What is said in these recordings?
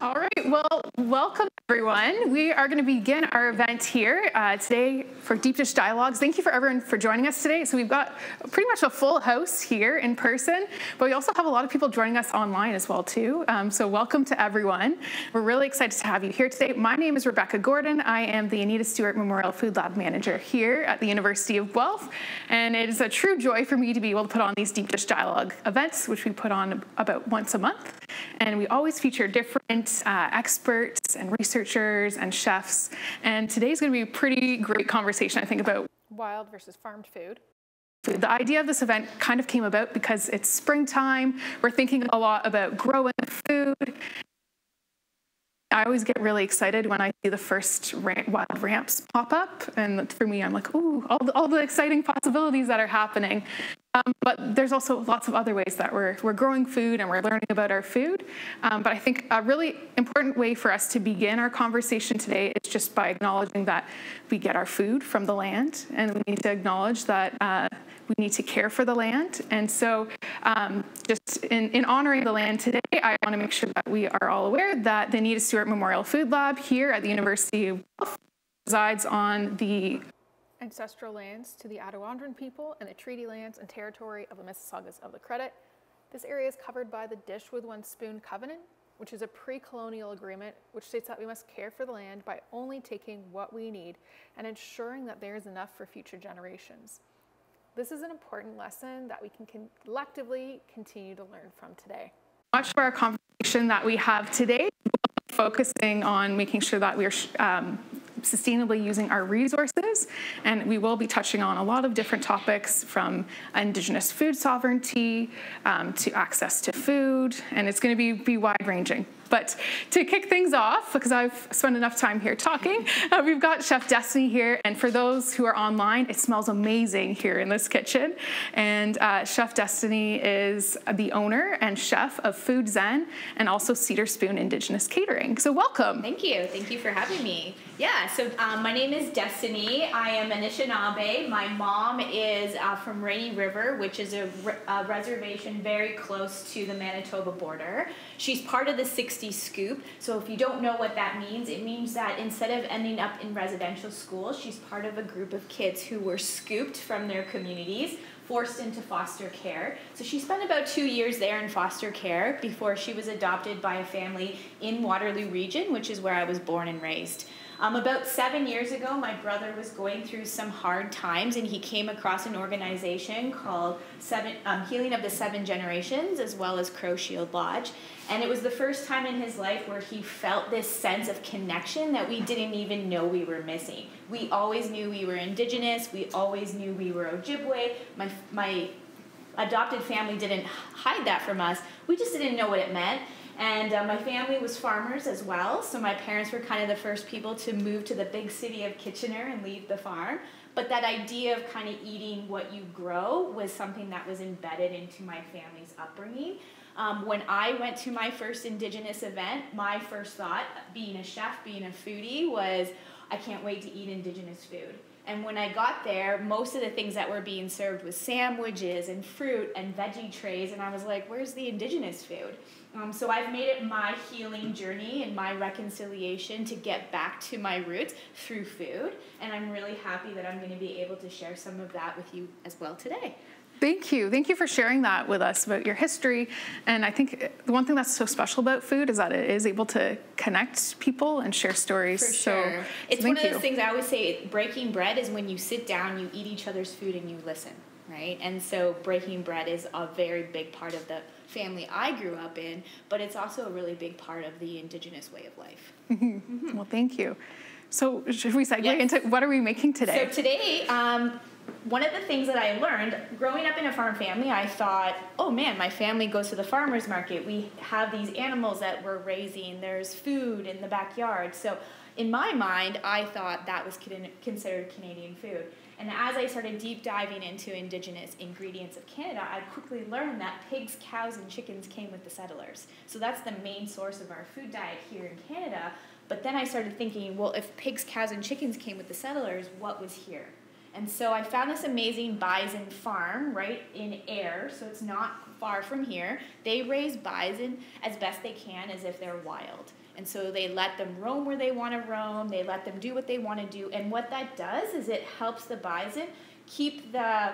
All right, well, welcome everyone. We are going to begin our event here today for Deep Dish Dialogues. Thank you for everyone for joining us today. So we've got pretty much a full house here in person, but we also have a lot of people joining us online as well too. So welcome to everyone. We're really excited to have you here today. My name is Rebecca Gordon. I am the Anita Stewart Memorial Food Lab Manager here at the University of Guelph, and it is a true joy for me to be able to put on these Deep Dish Dialogue events, which we put on about once a month, and we always feature different experts and researchers and chefs. And today's going to be a pretty great conversation, I think, about wild versus farmed food. The idea of this event kind of came about because it's springtime. We're thinking a lot about growing food. I always get really excited when I see the first wild ramps pop up. And for me, I'm like, ooh, all the exciting possibilities that are happening. But there's also lots of other ways that we're growing food and we're learning about our food. But I think a really important way for us to begin our conversation today is just by acknowledging that we get our food from the land, and we need to acknowledge that we need to care for the land. And so just in honoring the land today, I want to make sure that we are all aware that the Anita Stewart Memorial Food Lab here at the University of Guelph resides on the ancestral lands to the Arawandran people and the treaty lands and territory of the Mississaugas of the Credit. This area is covered by the Dish with One Spoon Covenant, which is a pre-colonial agreement which states that we must care for the land by only taking what we need and ensuring that there is enough for future generations. This is an important lesson that we can collectively continue to learn from today. Much of our conversation that we have today, focusing on making sure that we're sustainably using our resources, and we will be touching on a lot of different topics from Indigenous food sovereignty to access to food, and it's going to be wide-ranging. But to kick things off, because I've spent enough time here talking, we've got Chef Destiny here, and for those who are online, it smells amazing here in this kitchen. And Chef Destiny is the owner and chef of Food Zen and also Cedar Spoon Indigenous Catering. So welcome. Thank you. Thank you for having me. Yeah, so my name is Destiny. I am Anishinaabe. My mom is from Rainy River, which is a reservation very close to the Manitoba border. She's part of the 60 Scoop. So if you don't know what that means, it means that instead of ending up in residential school, she's part of a group of kids who were scooped from their communities, forced into foster care. So she spent about 2 years there in foster care before she was adopted by a family in Waterloo Region, which is where I was born and raised. About 7 years ago, my brother was going through some hard times, and he came across an organization called Healing of the Seven Generations, as well as Crow Shield Lodge. And it was the first time in his life where he felt this sense of connection that we didn't even know we were missing. We always knew we were Indigenous. We always knew we were Ojibway. My adopted family didn't hide that from us. We just didn't know what it meant. And my family was farmers as well, so my parents were kind of the first people to move to the big city of Kitchener and leave the farm. But that idea of kind of eating what you grow was something that was embedded into my family's upbringing. When I went to my first Indigenous event, my first thought, being a chef, being a foodie, was I can't wait to eat Indigenous food. And when I got there, most of the things that were being served was sandwiches and fruit and veggie trays, and I was like, where's the Indigenous food? So I've made it my healing journey and my reconciliation to get back to my roots through food, and I'm really happy that I'm going to be able to share some of that with you as well today. Thank you. Thank you for sharing that with us about your history. And I think the one thing that's so special about food is that it is able to connect people and share stories. For sure. So it's one of those things I always say, breaking bread is when you sit down, you eat each other's food, and you listen, right? And so breaking bread is a very big part of the family I grew up in, but it's also a really big part of the Indigenous way of life. Well, thank you. So should we segue into what are we making today? So today, one of the things that I learned, growing up in a farm family, I thought, oh man, my family goes to the farmer's market. We have these animals that we're raising. There's food in the backyard. So in my mind, I thought that was considered Canadian food. And as I started deep diving into Indigenous ingredients of Canada, I quickly learned that pigs, cows, and chickens came with the settlers. So that's the main source of our food diet here in Canada. But then I started thinking, well, if pigs, cows, and chickens came with the settlers, what was here? And so I found this amazing bison farm right in Ayr. So it's not far from here, they raise bison as best they can as if they're wild. And so they let them roam where they want to roam, they let them do what they want to do, and what that does is it helps the bison keep the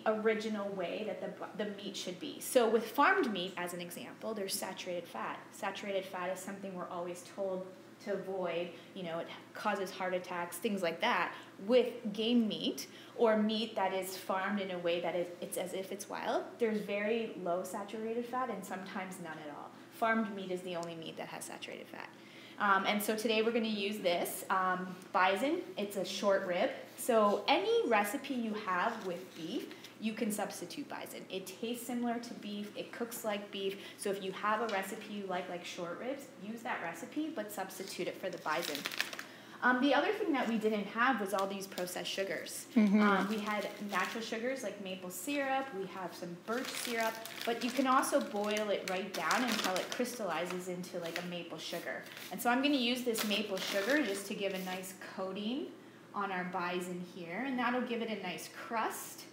original way that the meat should be. So with farmed meat, as an example, there's saturated fat. Saturated fat is something we're always told to avoid. You know, it causes heart attacks, things like that. With game meat, or meat that is farmed in a way that it's as if it's wild, there's very low saturated fat and sometimes none at all. Farmed meat is the only meat that has saturated fat. And so today we're going to use this bison. It's a short rib. So any recipe you have with beef, you can substitute bison. It tastes similar to beef. It cooks like beef. So if you have a recipe you like short ribs, use that recipe, but substitute it for the bison. The other thing that we didn't have was all these processed sugars. We had natural sugars like maple syrup, we have some birch syrup, but you can also boil it right down until it crystallizes into like a maple sugar. And so I'm going to use this maple sugar just to give a nice coating on our bison here, and that'll give it a nice crust.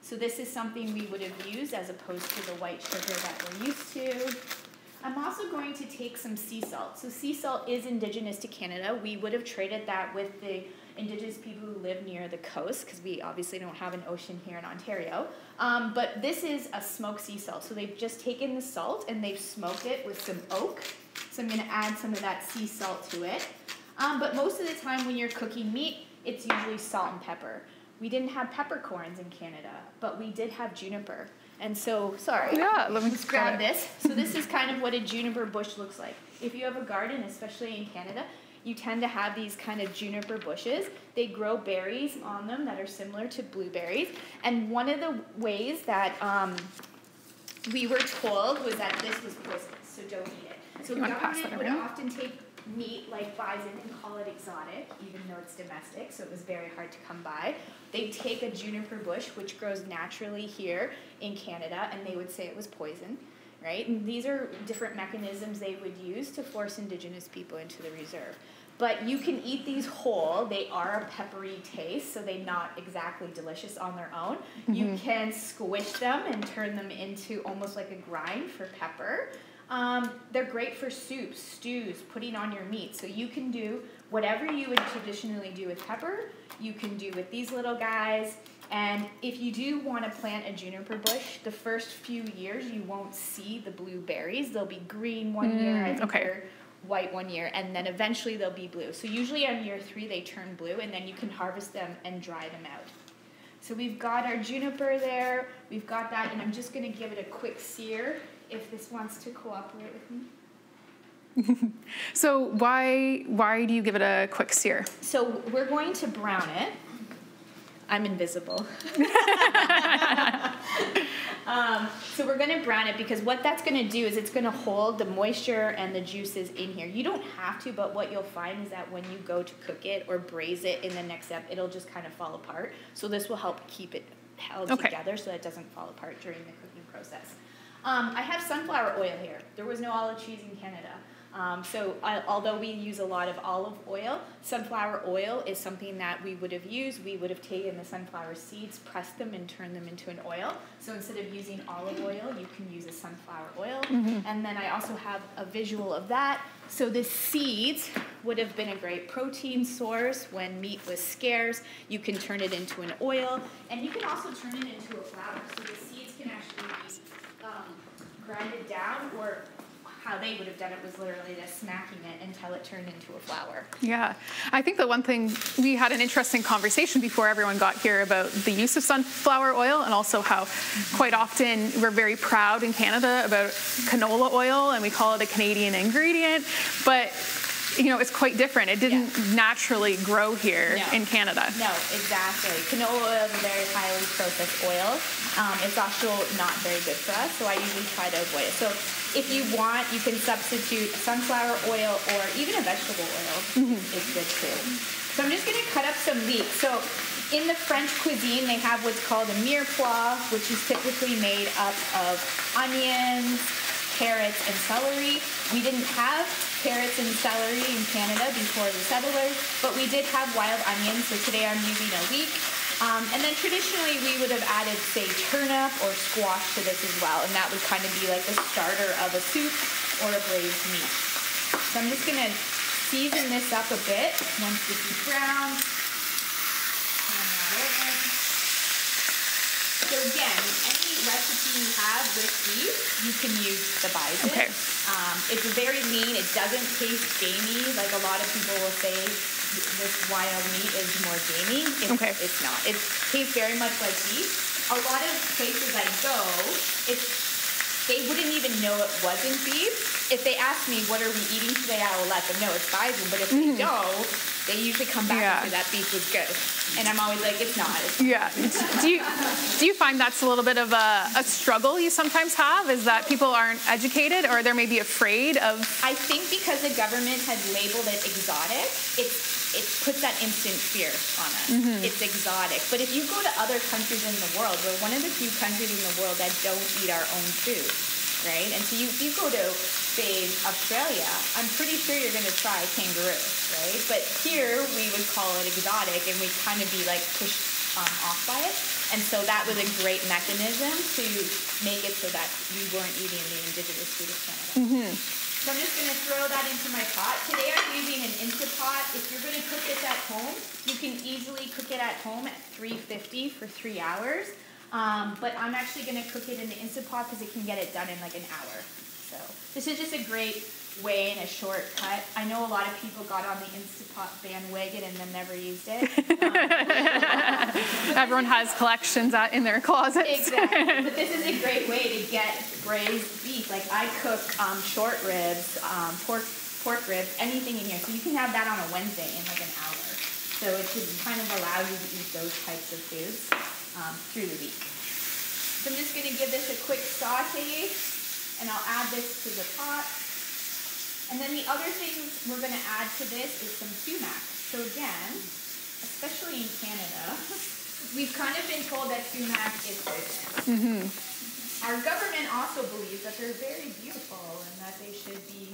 So this is something we would have used as opposed to the white sugar that we're used to. I'm also going to take some sea salt. So sea salt is indigenous to Canada. We would have traded that with the indigenous people who live near the coast, because we obviously don't have an ocean here in Ontario. But this is a smoked sea salt. So they've just taken the salt and they've smoked it with some oak. So I'm going to add some of that sea salt to it. But most of the time when you're cooking meat, it's usually salt and pepper. We didn't have peppercorns in Canada, but we did have juniper. And so, sorry, let me just grab this. So this is kind of what a juniper bush looks like. If you have a garden, especially in Canada, you tend to have these kind of juniper bushes. They grow berries on them that are similar to blueberries. And one of the ways that we were told was that this was poisonous, so don't eat it. So government would often take meat like bison and call it exotic, even though it's domestic, so it was very hard to come by. They'd take a juniper bush, which grows naturally here in Canada, and they would say it was poison, right? And these are different mechanisms they would use to force Indigenous people into the reserve. But you can eat these whole. They are a peppery taste, so they're not exactly delicious on their own. You can squish them and turn them into almost like a grind for pepper. They're great for soups, stews, putting on your meat. So you can do whatever you would traditionally do with pepper, you can do with these little guys. And if you do want to plant a juniper bush, the first few years you won't see the blueberries. They'll be green one year, I think they're white one year, and then eventually they'll be blue. So usually on year 3 they turn blue, and then you can harvest them and dry them out. So we've got our juniper there, we've got that, and I'm just going to give it a quick sear if this wants to cooperate with me. So why do you give it a quick sear? So we're going to brown it. I'm invisible. So we're going to brown it because what that's going to do is it's going to hold the moisture and the juices in here. You don't have to, but what you'll find is that when you go to cook it or braise it in the next step, it'll just kind of fall apart. So this will help keep it held together so that it doesn't fall apart during the cooking process. I have sunflower oil here. There was no olive trees in Canada. Although we use a lot of olive oil, sunflower oil is something that we would have used. We would have taken the sunflower seeds, pressed them, and turned them into an oil. So instead of using olive oil, you can use a sunflower oil. And then I also have a visual of that. So the seeds would have been a great protein source when meat was scarce. You can turn it into an oil, and you can also turn it into a flour. So the seeds can actually be grinded down, or how they would have done it was literally just smacking it until it turned into a flour. Yeah, I think the one thing, we had an interesting conversation before everyone got here about the use of sunflower oil, and also how quite often we're very proud in Canada about canola oil, and we call it a Canadian ingredient, but you know, it's quite different. It didn't naturally grow here in Canada. No, exactly. Canola oil is a very highly processed oil. It's also not very good for us, so I usually try to avoid it. So if you want, you can substitute sunflower oil or even a vegetable oil is good too. So I'm just going to cut up some leeks. So in the French cuisine, they have what's called a mirepoix, which is typically made up of onions, carrots, and celery. We didn't have carrots and celery in Canada before the settlers, but we did have wild onions, so today I'm using a leek. And then traditionally we would have added, say, turnip or squash to this as well, and that would kind of be like the starter of a soup or a braised meat. So I'm just going to season this up a bit once this is brown. Turn that over. So again, any recipe you have with beef, you can use the bison. Okay. It's very lean. It doesn't taste gamey. Like a lot of people will say this wild meat is more gamey. It's not. It tastes very much like beef. A lot of places I go, they wouldn't even know it wasn't beef. If they ask me, what are we eating today, I will let them know it's bison. But if they don't, they usually come back and say that beef was good. And I'm always like, it's not. Do you find that's a little bit of a struggle you sometimes have? Is that people aren't educated or they're maybe afraid of? I think because the government has labeled it exotic, it puts that instant fear on us. It's exotic. But if you go to other countries in the world, we're one of the few countries in the world that don't eat our own food, right? And so if you go to, say, Australia, I'm pretty sure you're going to try kangaroo, right? But here we would call it exotic, and we'd kind of be like pushed off by it. And so that was a great mechanism to make it so that we weren't eating the indigenous food of Canada. So I'm just going to throw that into my pot. Today I'm using an Instant Pot. If you're going to cook this at home, you can easily cook it at home at 350 for 3 hours. But I'm actually going to cook it in the Instant Pot because it can get it done in like an hour. So this is just a great way and a shortcut. I know a lot of people got on the Instant Pot bandwagon and then never used it. Everyone has collections in their closets. Exactly. But this is a great way to get braised beef. Like I cook short ribs, pork ribs, anything in here. So you can have that on a Wednesday in like an hour. So it should kind of allow you to eat those types of foods through the week. So I'm just going to give this a quick saute, and I'll add this to the pot. And then the other things we're going to add to this is some sumac. So again, especially in Canada, we've kind of been told that sumac is poisonous. Our government also believes that they're very beautiful and that they should be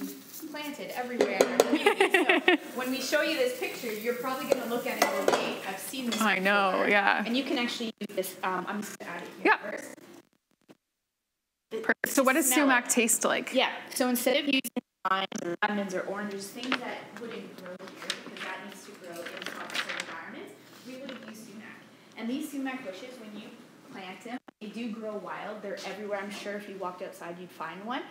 planted everywhere in our community. So when we show you this picture, you're probably going to look at it and go, wait, I've seen this before. I know, yeah. And you can actually use this. I'm just going to add it here first. So what does sumac taste like? Yeah, so instead of using limes or lemons or oranges, things that wouldn't grow here because that needs to grow in tropical environments, we would have used sumac. And these sumac bushes, when you plant them, they do grow wild. They're everywhere. I'm sure if you walked outside, you'd find one.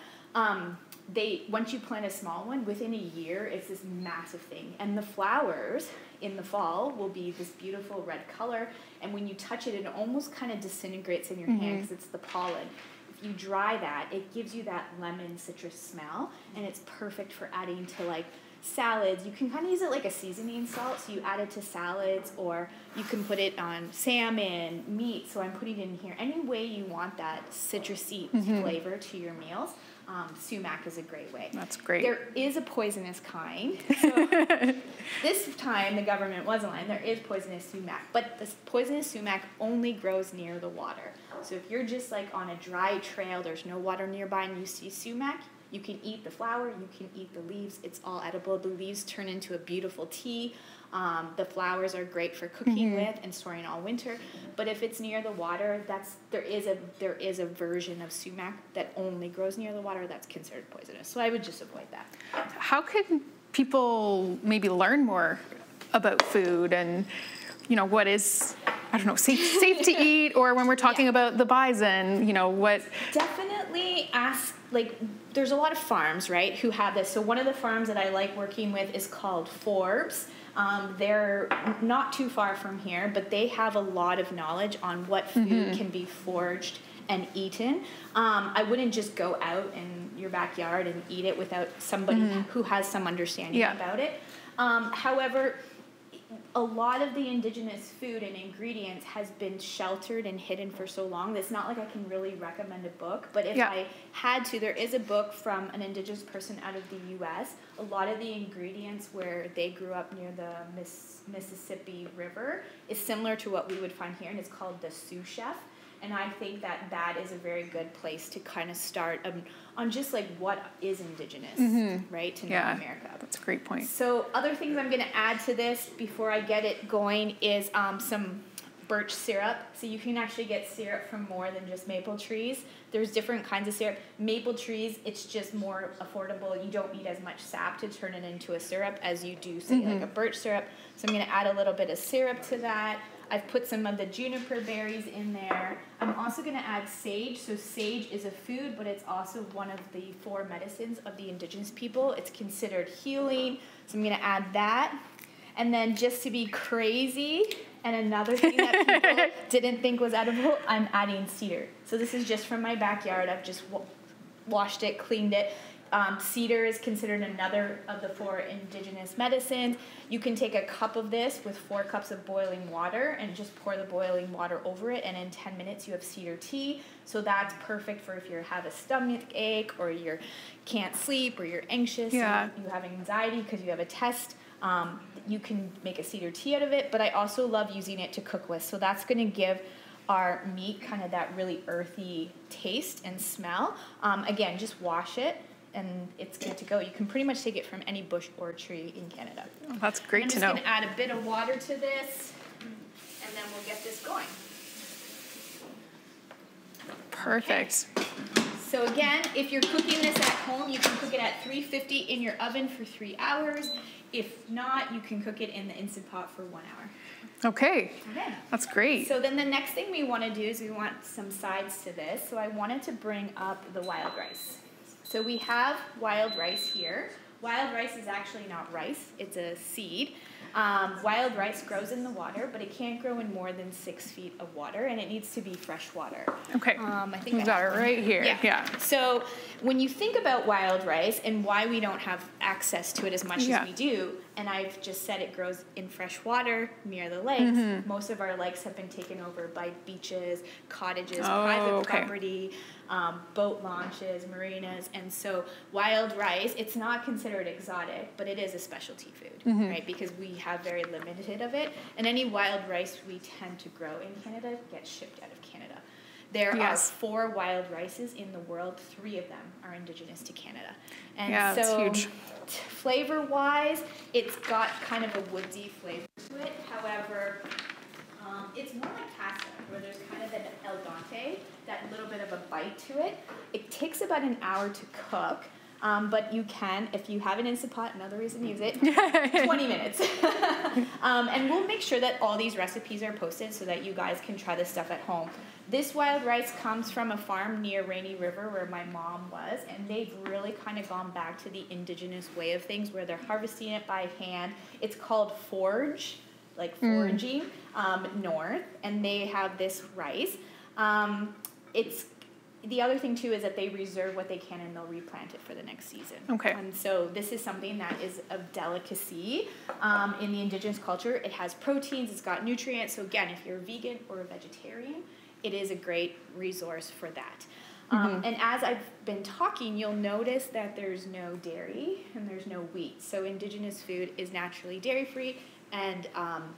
Once you plant a small one, within a year, it's this massive thing. And the flowers in the fall will be this beautiful red color. And when you touch it, it almost kind of disintegrates in your hand because it's the pollen. If you dry that, it gives you that lemon citrus smell, and it's perfect for adding to like salads. You can kind of use it like a seasoning salt, so you add it to salads, or you can put it on salmon, meat. So I'm putting it in here. Any way you want that citrusy flavor to your meals, sumac is a great way. That's great. There is a poisonous kind. So this time the government wasn't lying. There is poisonous sumac, but this poisonous sumac only grows near the water. So if you're just like on a dry trail, there's no water nearby, and you see sumac, you can eat the flower, you can eat the leaves. It's all edible. The leaves turn into a beautiful tea. The flowers are great for cooking with and storing all winter. But if it's near the water, there is a version of sumac that only grows near the water that's considered poisonous. So I would just avoid that. How can people maybe learn more about food and, you know, what is, I don't know, safe to eat, or when we're talking about the bison, you know, what? Definitely ask, like, there's a lot of farms, right, who have this. So one of the farms that I like working with is called Forbes. They're not too far from here, but they have a lot of knowledge on what food can be foraged and eaten. I wouldn't just go out in your backyard and eat it without somebody who has some understanding about it. However, a lot of the indigenous food and ingredients has been sheltered and hidden for so long. It's not like I can really recommend a book, but if I had to, there is a book from an indigenous person out of the U.S. A lot of the ingredients where they grew up near the Mississippi River is similar to what we would find here, and it's called the Sioux Chef. And I think that that is a very good place to kind of start on just like what is indigenous, right, to North America. That's a great point. So other things I'm going to add to this before I get it going is some birch syrup. So you can actually get syrup from more than just maple trees. There's different kinds of syrup. Maple trees, it's just more affordable. You don't need as much sap to turn it into a syrup as you do, say, like a birch syrup. So I'm going to add a little bit of syrup to that. I've put some of the juniper berries in there. I'm also going to add sage. So sage is a food, but it's also one of the 4 medicines of the Indigenous people. It's considered healing. So I'm going to add that. And then just to be crazy, and another thing that people didn't think was edible, I'm adding cedar. So this is just from my backyard. I've just washed it, cleaned it. Cedar is considered another of the 4 Indigenous medicines. You can take a cup of this with 4 cups of boiling water and just pour the boiling water over it, and in 10 minutes you have cedar tea. So that's perfect for if you have a stomach ache or you can't sleep or you're anxious or you have anxiety because you have a test. You can make a cedar tea out of it, but I also love using it to cook with. So that's going to give our meat kind of that really earthy taste and smell. Again, just wash it, and it's good to go. You can pretty much take it from any bush or tree in Canada. Oh, that's great to know. I'm just going to add a bit of water to this, and then we'll get this going. Perfect. Okay. So again, if you're cooking this at home, you can cook it at 350 in your oven for 3 hours. If not, you can cook it in the Instant Pot for 1 hour. Okay, that's great. So then the next thing we want to do is we want some sides to this. So I wanted to bring up the wild rice. So we have wild rice here. Wild rice is actually not rice, it's a seed. Wild rice grows in the water, but it can't grow in more than 6 feet of water, and it needs to be fresh water. Okay, I think we've got it right here. Yeah. So when you think about wild rice and why we don't have access to it as much as we do, and I've just said it grows in fresh water near the lakes. Most of our lakes have been taken over by beaches, cottages, private property, boat launches, marinas, and so wild rice, it's not considered exotic, but it is a specialty food, right? Because we have very limited of it, and any wild rice we tend to grow in Canada gets shipped out of Canada. There are 4 wild rices in the world. 3 of them are Indigenous to Canada. And so it's huge. Flavor-wise, it's got kind of a woodsy flavor to it. However, it's more like pasta, where there's kind of an al dente, that little bit of a bite to it. It takes about an hour to cook. But you can, if you have an Instant Pot, another reason to use it, 20 minutes. And we'll make sure that all these recipes are posted so that you guys can try this stuff at home. This wild rice comes from a farm near Rainy River where my mom was, and they've really kind of gone back to the Indigenous way of things where they're harvesting it by hand. It's called forage, like foraging, north, and they have this rice. The other thing, too, is that they reserve what they can and they'll replant it for the next season. Okay. And so this is something that is a delicacy in the Indigenous culture. It has proteins, it's got nutrients. So again, if you're a vegan or a vegetarian, it is a great resource for that. And as I've been talking, you'll notice that there's no dairy and there's no wheat. So Indigenous food is naturally dairy-free and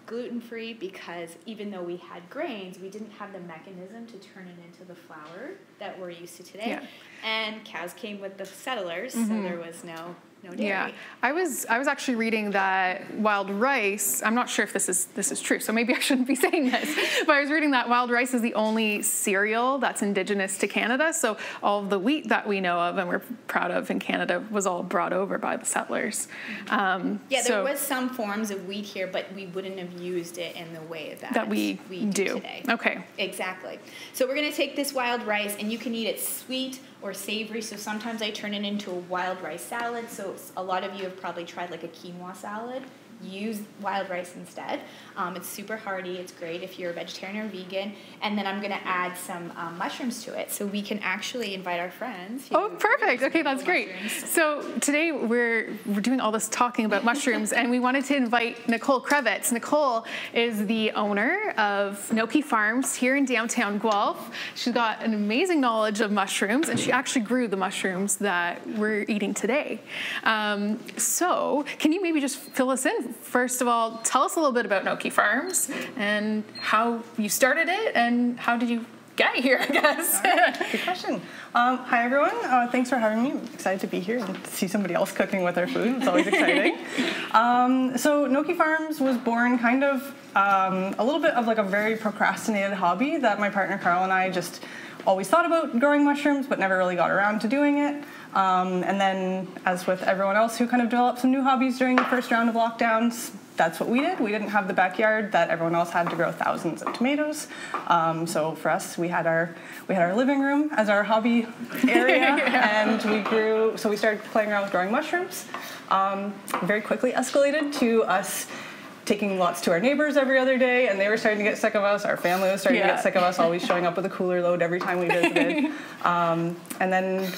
gluten-free, because even though we had grains, we didn't have the mechanism to turn it into the flour that we're used to today. Yeah. And cows came with the settlers, so there was no dairy. Yeah, I was actually reading that wild rice, I'm not sure if this is true, so maybe I shouldn't be saying this, but I was reading that wild rice is the only cereal that's Indigenous to Canada, so all of the wheat that we know of and we're proud of in Canada was all brought over by the settlers. There was some forms of wheat here, but we wouldn't have used it in the way that we do today. Okay. Exactly. So we're going to take this wild rice, and you can eat it sweet or savory. So sometimes I turn it into a wild rice salad. So a lot of you have probably tried like a quinoa salad. Use wild rice instead. It's super hearty. It's great if you're a vegetarian or vegan. And then I'm going to add some mushrooms to it, so we can actually invite our friends. Oh, perfect. Okay, that's great. So today we're doing all this talking about mushrooms, and we wanted to invite Nykole Crevits. Nykole is the owner of Noki Farms here in downtown Guelph. She's got an amazing knowledge of mushrooms, and she actually grew the mushrooms that we're eating today. So can you maybe just fill us in? First of all, tell us a little bit about Noki Farms and how you started it, and how did you get here, I guess. Right. Good question. Hi, everyone. Thanks for having me. I'm excited to be here and see somebody else cooking with our food. It's always exciting. So Noki Farms was born kind of a little bit of like a very procrastinated hobby that my partner Carl and I just always thought about growing mushrooms, but never really got around to doing it. And then, as with everyone else who kind of developed some new hobbies during the first round of lockdowns, that's what we did. We didn't have the backyard that everyone else had to grow thousands of tomatoes. So for us, we had our living room as our hobby area, and we started playing around with growing mushrooms. Very quickly escalated to us taking lots to our neighbors every other day, and they were starting to get sick of us. Our family was starting to get sick of us, always showing up with a cooler load every time we visited. And then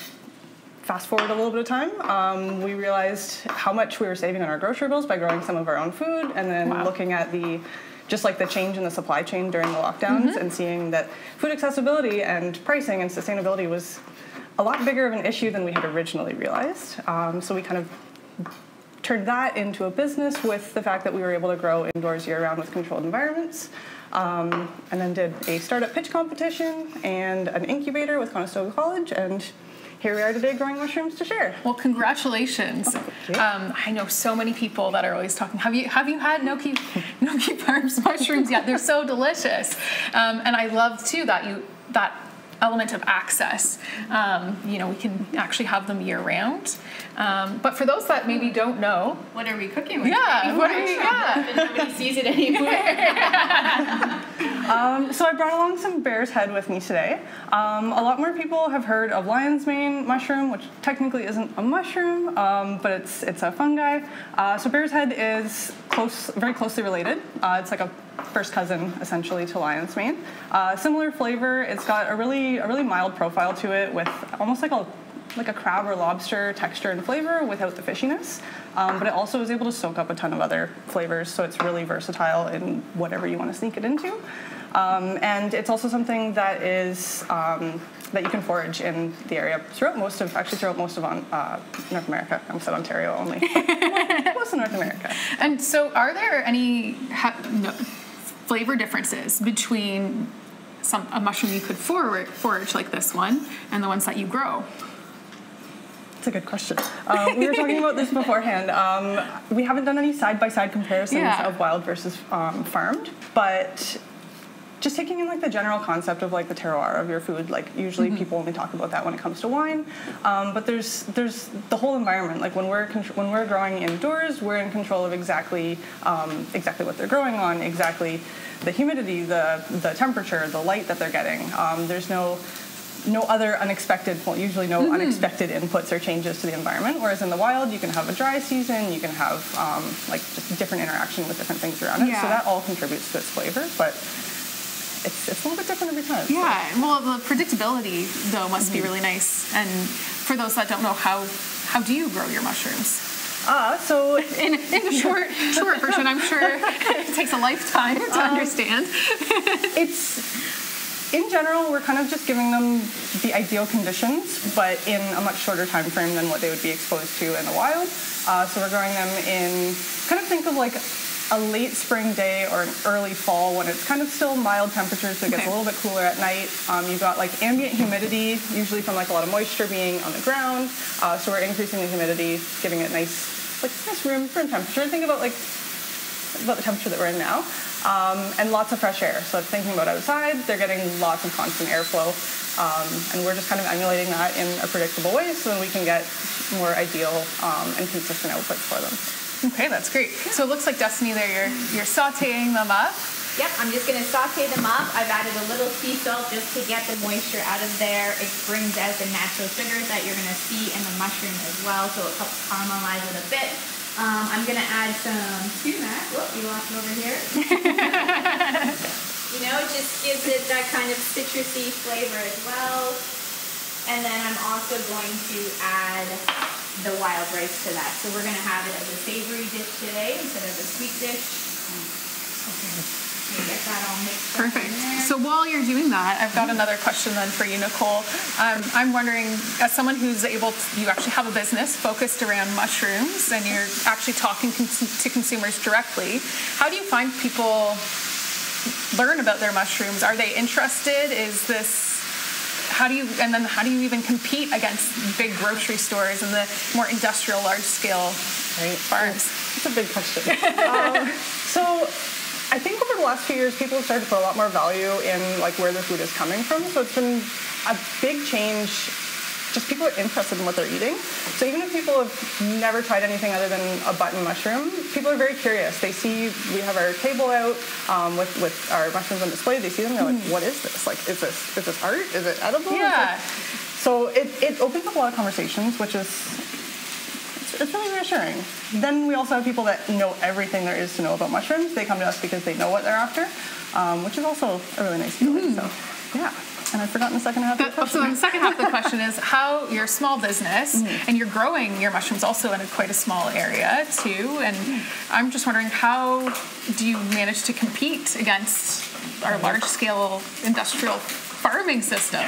fast forward a little bit of time, we realized how much we were saving on our grocery bills by growing some of our own food, and then looking at the change in the supply chain during the lockdowns, and seeing that food accessibility and pricing and sustainability was a lot bigger of an issue than we had originally realized. So we kind of turned that into a business with the fact that we were able to grow indoors year-round with controlled environments, and then did a startup pitch competition and an incubator with Conestoga College, and here we are today growing mushrooms to share. Well, congratulations. I know so many people that are always talking, have you had Noki Farms mushrooms yet? They're so delicious. And I love too that element of access. We can actually have them year round. But for those that maybe don't know, what are we cooking with? Nobody sees it anymore. So I brought along some bear's head with me today. A lot more people have heard of lion's mane mushroom, which technically isn't a mushroom, but it's a fungi. So bear's head is very closely related. It's like a first cousin, essentially, to lion's mane. Similar flavor. It's got a really mild profile to it, with almost like a crab or lobster texture and flavor without the fishiness. But it also is able to soak up a ton of other flavors, so it's really versatile in whatever you want to sneak it into. And it's also something that is that you can forage in the area throughout most of North America. I almost said Ontario only. Most of North America. And so are there any flavor differences between a mushroom you could forage like this one and the ones that you grow? That's a good question. We were talking about this beforehand. We haven't done any side-by-side comparisons of wild versus farmed, but just taking in like the general concept of like the terroir of your food, like usually people only talk about that when it comes to wine, but there's the whole environment. Like when we're growing indoors, we're in control of exactly what they're growing on, exactly the humidity, the temperature, the light that they're getting. There's no other unexpected inputs or changes to the environment. Whereas in the wild, you can have a dry season, you can have just different interaction with different things around it. So that all contributes to its flavor, but it's a little bit different every time. Yeah, so. Well, the predictability though must be really nice. And for those that don't know, how do you grow your mushrooms? So in a short version, I'm sure it takes a lifetime to understand. In general, we're kind of just giving them the ideal conditions, but in a much shorter time frame than what they would be exposed to in the wild. So we're growing them in, kind of think of like a late spring day or an early fall when it's kind of still mild temperatures, so it gets a little bit cooler at night. You've got like ambient humidity, usually from like a lot of moisture being on the ground. So we're increasing the humidity, giving it nice room for temperature. Think about the temperature that we're in now. And lots of fresh air. So thinking about outside, they're getting lots of constant airflow. And we're just kind of emulating that in a predictable way so that we can get more ideal and consistent outputs for them. Okay, that's great. So it looks like, Destiny, there you're sauteing them up. Yep, I'm just going to saute them up. I've added a little sea salt just to get the moisture out of there. It brings out the natural sugars that you're going to see in the mushroom as well, so it helps caramelize it a bit. I'm going to add some sumac. Whoop, you lost it over here. It just gives it that kind of citrusy flavor as well. And then I'm also going to add the wild rice to that. So we're going to have it as a savory dish today instead of a sweet dish. Get that all mixed up. Perfect. So while you're doing that, I've got another question then for you, Nykole. I'm wondering, as someone who's you actually have a business focused around mushrooms and you're actually talking to consumers directly, how do you find people learn about their mushrooms? Are they interested? Is this, how do you even compete against big grocery stores and the more industrial, large-scale farms? It's a big question. So I think over the last few years, people have started to put a lot more value in like where their food is coming from. So it's been a big change. Just people are interested in what they're eating. So even if people have never tried anything other than a button mushroom, people are very curious. They see we have our table out with our mushrooms on display. They see them, they're like, "What is this? Like, is this art? Is it edible?" Yeah. So it opens up a lot of conversations, which is it's really reassuring. Then we also have people that know everything there is to know about mushrooms. They come to us because they know what they're after, which is also a really nice feeling. So yeah. And I've forgotten the second half of the question. So the second half of the question is how you're a small business and you're growing your mushrooms also in quite a small area too. And I'm just wondering, how do you manage to compete against our large-scale industrial farming system?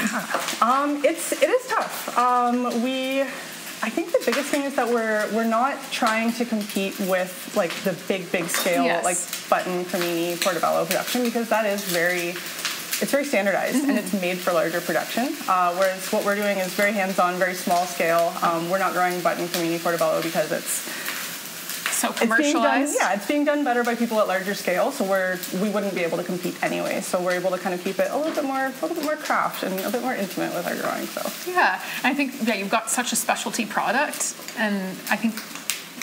It is tough. I think the biggest thing is that we're not trying to compete with like the big scale like button, cremini, portobello production, because that is very standardized and it's made for larger production. Whereas what we're doing is very hands-on, very small scale. We're not growing button, cremini, portobello because it's so commercialized. It's being done better by people at larger scale. So we wouldn't be able to compete anyway. So we're able to kind of keep it a little bit more craft and a bit more intimate with our growing. So yeah, I think you've got such a specialty product, and I think,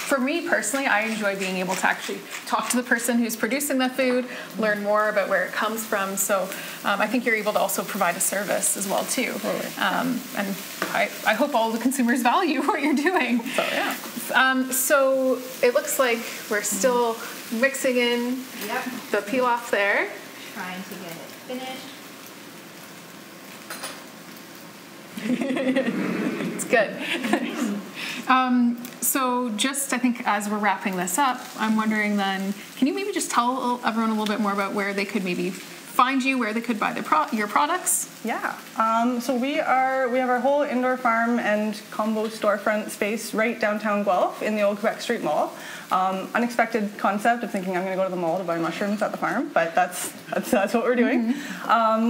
for me personally, I enjoy being able to actually talk to the person who's producing the food, learn more about where it comes from. So I think you're able to also provide a service as well too. Totally. And I hope all the consumers value what you're doing. So yeah. So it looks like we're still mixing in the pilaf there. Trying to get it finished. It's good. So just, I think as we're wrapping this up, I'm wondering then, can you maybe just tell everyone a little bit more about where they could maybe find you, where they could buy your products? Yeah. So we have our whole indoor farm and combo storefront space right downtown Guelph in the old Quebec Street Mall. Unexpected concept of thinking I'm going to go to the mall to buy mushrooms at the farm, but that's what we're doing.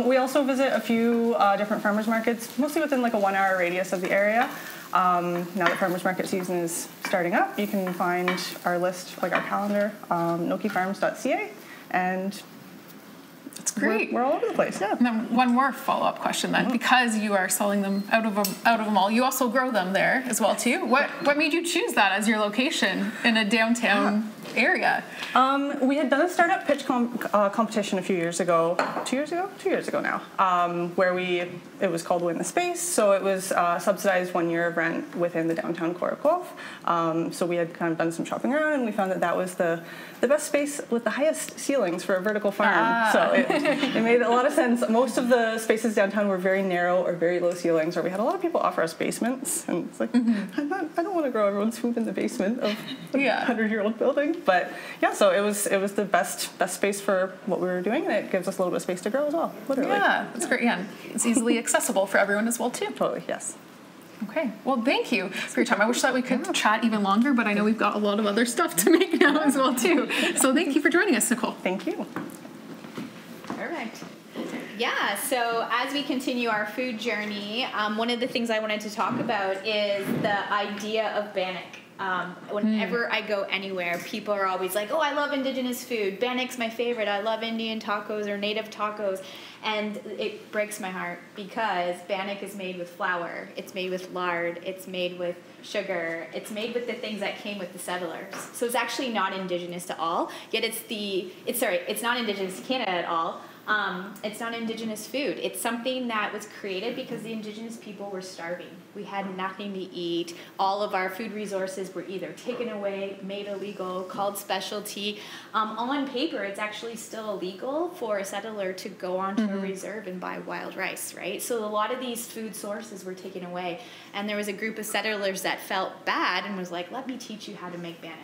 We also visit a few different farmers markets, mostly within like a 1 hour radius of the area. Now that farmers market season is starting up, you can find our list, like our calendar, nokifarms.ca, and it's great. We're all over the place. Yeah. And then one more follow-up question then, because you are selling them out of a mall, you also grow them there as well too. What made you choose that as your location in a downtown area? We had done a startup pitch competition a few years ago. 2 years ago now, where it was called Win the Space. So it was subsidized 1 year of rent within the downtown core of Guelph. So we had kind of done some shopping around, and we found that was the best space with the highest ceilings for a vertical farm. So it made a lot of sense. Most of the spaces downtown were very narrow or very low ceilings, or we had a lot of people offer us basements, and it's like, I don't want to grow everyone's food in the basement of a 100-year-old building. But yeah, so it was the best space for what we were doing, and it gives us a little bit of space to grow as well, literally. Yeah, that's great. Yeah, it's easily accessible for everyone as well too. Totally, yes. Okay, well, thank you for your time. I wish that we could chat even longer, but I know we've got a lot of other stuff to make now as well too. So thank you for joining us, Nykole. Thank you. Perfect. Yeah, so as we continue our food journey, one of the things I wanted to talk about is the idea of bannock. Whenever I go anywhere, people are always like, oh, I love Indigenous food. Bannock's my favorite. I love Indian tacos or native tacos. And it breaks my heart because bannock is made with flour. It's made with lard. It's made with sugar. It's made with the things that came with the settlers. So it's actually not Indigenous to all. Yet it's not Indigenous to Canada at all. It's not Indigenous food. It's something that was created because the Indigenous people were starving. We had nothing to eat. All of our food resources were either taken away, made illegal, called specialty. On paper, it's actually still illegal for a settler to go onto a reserve and buy wild rice, right? So a lot of these food sources were taken away. And there was a group of settlers that felt bad and was like, let me teach you how to make bannock.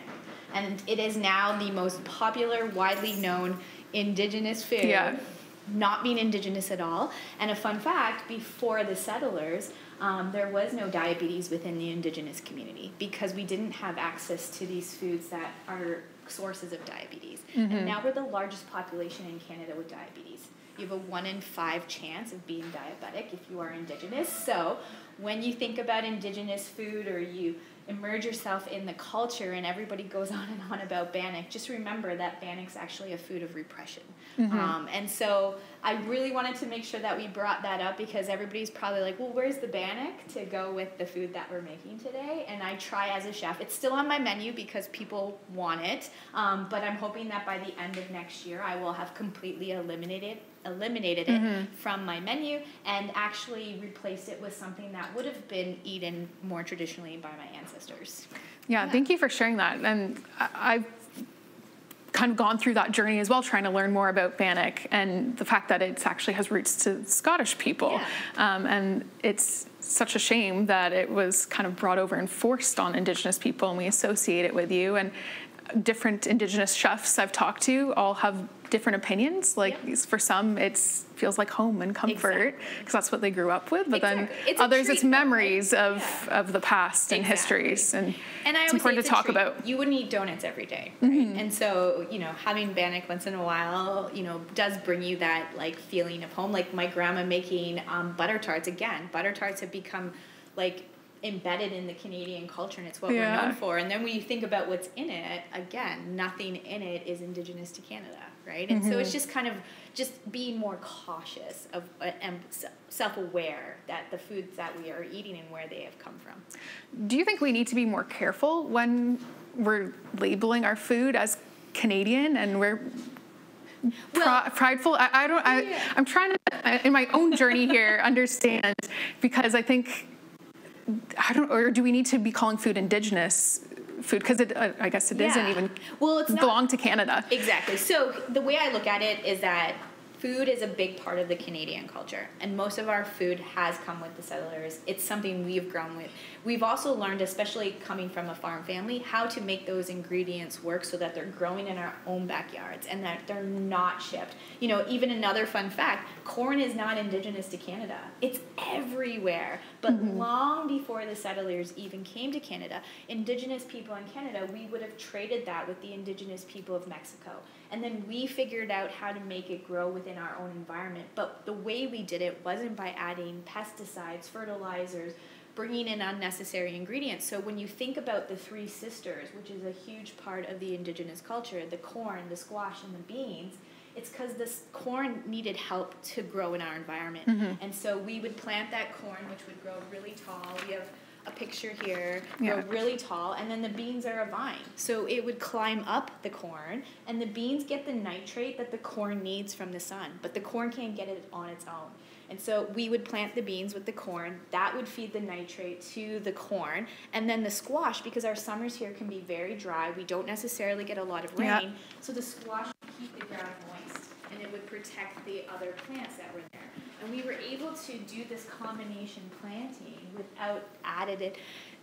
And it is now the most popular, widely known Indigenous food not being Indigenous at all. And a fun fact, before the settlers, there was no diabetes within the Indigenous community because we didn't have access to these foods that are sources of diabetes. And now we're the largest population in Canada with diabetes. You have a 1 in 5 chance of being diabetic if you are Indigenous. So when you think about Indigenous food, or you immerse yourself in the culture and everybody goes on and on about bannock, just remember that bannock's actually a food of repression. And so I really wanted to make sure that we brought that up because everybody's probably like, well, where's the bannock to go with the food that we're making today? And I try as a chef. It's still on my menu because people want it, but I'm hoping that by the end of next year I will have completely eliminated it from my menu and actually replaced it with something that would have been eaten more traditionally by my ancestors. Yeah, thank you for sharing that. And I've kind of gone through that journey as well, trying to learn more about bannock and the fact that it actually has roots to Scottish people. And it's such a shame that it was kind of brought over and forced on Indigenous people, and we associate it with you. And different Indigenous chefs I've talked to all have different opinions. Like for some, it feels like home and comfort because that's what they grew up with. But then others, it's memories of the past and histories, and it's important to talk about. You wouldn't eat donuts every day, right? And so having bannock once in a while, does bring you that like feeling of home. Like my grandma making butter tarts. Again, butter tarts have become like embedded in the Canadian culture, and it's what we're known for. And then when you think about what's in it, again, nothing in it is Indigenous to Canada, right? And so it's just kind of just being more cautious of and self-aware that the foods that we are eating and where they have come from. Do you think we need to be more careful when we're labeling our food as Canadian and we're prideful? I'm trying to, in my own journey here, understand, because I think, or do we need to be calling food Indigenous food? Because I guess it isn't even belong to Canada. Exactly. So the way I look at it is that food is a big part of the Canadian culture, and most of our food has come with the settlers. It's something we've grown with. We've also learned, especially coming from a farm family, how to make those ingredients work so that they're growing in our own backyards and that they're not shipped. Even another fun fact, corn is not Indigenous to Canada. It's everywhere. But long before the settlers even came to Canada, Indigenous people in Canada, we would have traded that with the Indigenous people of Mexico. And then we figured out how to make it grow within our own environment. But the way we did it wasn't by adding pesticides, fertilizers, bringing in unnecessary ingredients. So when you think about the three sisters, which is a huge part of the Indigenous culture, the corn, the squash, and the beans, it's because this corn needed help to grow in our environment. And so we would plant that corn, which would grow really tall. We have a picture here, grow really tall, and then the beans are a vine. So it would climb up the corn, and the beans get the nitrate that the corn needs from the sun, but the corn can't get it on its own. And so we would plant the beans with the corn. That would feed the nitrate to the corn. And then the squash, because our summers here can be very dry, we don't necessarily get a lot of rain, so the squash would keep the ground moist, and it would protect the other plants that were there. And we were able to do this combination planting without added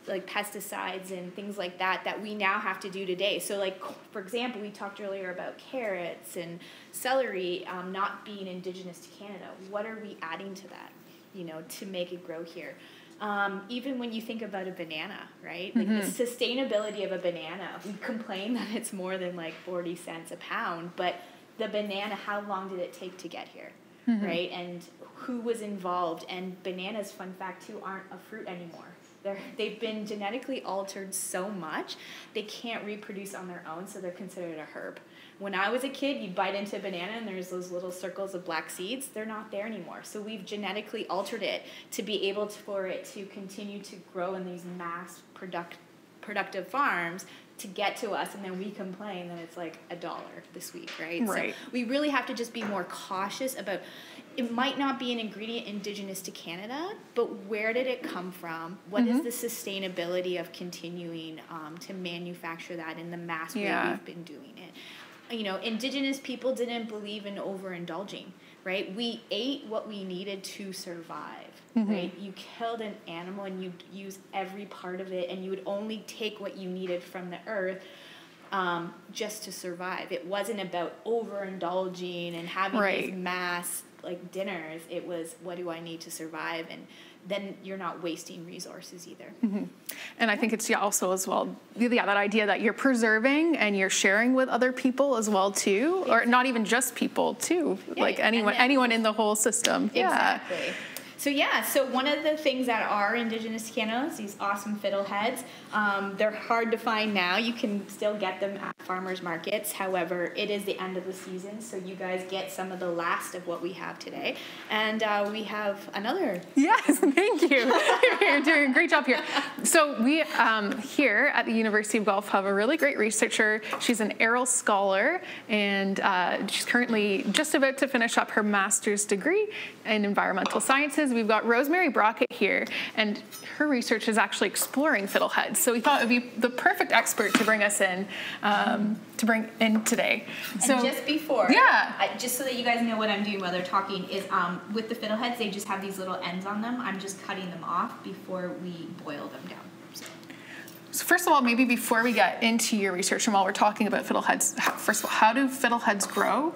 like pesticides and things like that we now have to do today. So like, for example, we talked earlier about carrots and celery not being Indigenous to Canada. What are we adding to that, to make it grow here? Even when you think about a banana, right? Like the sustainability of a banana, we complain that it's more than like 40 cents a pound, but the banana, how long did it take to get here? Right? And who was involved? And bananas, fun fact too, aren't a fruit anymore. They've been genetically altered so much, they can't reproduce on their own, so they're considered a herb. When I was a kid, you'd bite into a banana and there's those little circles of black seeds. They're not there anymore. So we've genetically altered it to be able for it to continue to grow in these mass productive farms to get to us, and then we complain that it's like $1 this week, right? So we really have to just be more cautious about, it might not be an ingredient Indigenous to Canada, but where did it come from? What is the sustainability of continuing to manufacture that in the mass way we've been doing it? Indigenous people didn't believe in overindulging, right? We ate what we needed to survive. Right? You killed an animal and you'd use every part of it, and you would only take what you needed from the earth. just to survive. It wasn't about overindulging and having these mass like dinners. It was, what do I need to survive? And then you're not wasting resources either. Mm-hmm. And I think it's also as well, that idea that you're preserving and you're sharing with other people as well too, or not even just people too, like anyone in the whole system. Exactly. Yeah. So one of the things that are indigenous to Canada is these awesome fiddleheads. They're hard to find now. You can still get them at farmers markets. However, it is the end of the season, so you guys get some of the last of what we have today. And we have another. Yes, thank you. You're doing a great job here. So we here at the University of Guelph have a really great researcher. She's an Arrell Scholar, and she's currently just about to finish up her master's degree in environmental sciences. We've got Rosemary Brockett here, and her research is actually exploring fiddleheads. So we thought it would be the perfect expert to bring us in, today. So, and just before, just so that you guys know what I'm doing while they're talking, is with the fiddleheads, they just have these little ends on them. I'm just cutting them off before we boil them down. So first of all, maybe before we get into your research and while we're talking about fiddleheads, first of all, how do fiddleheads grow?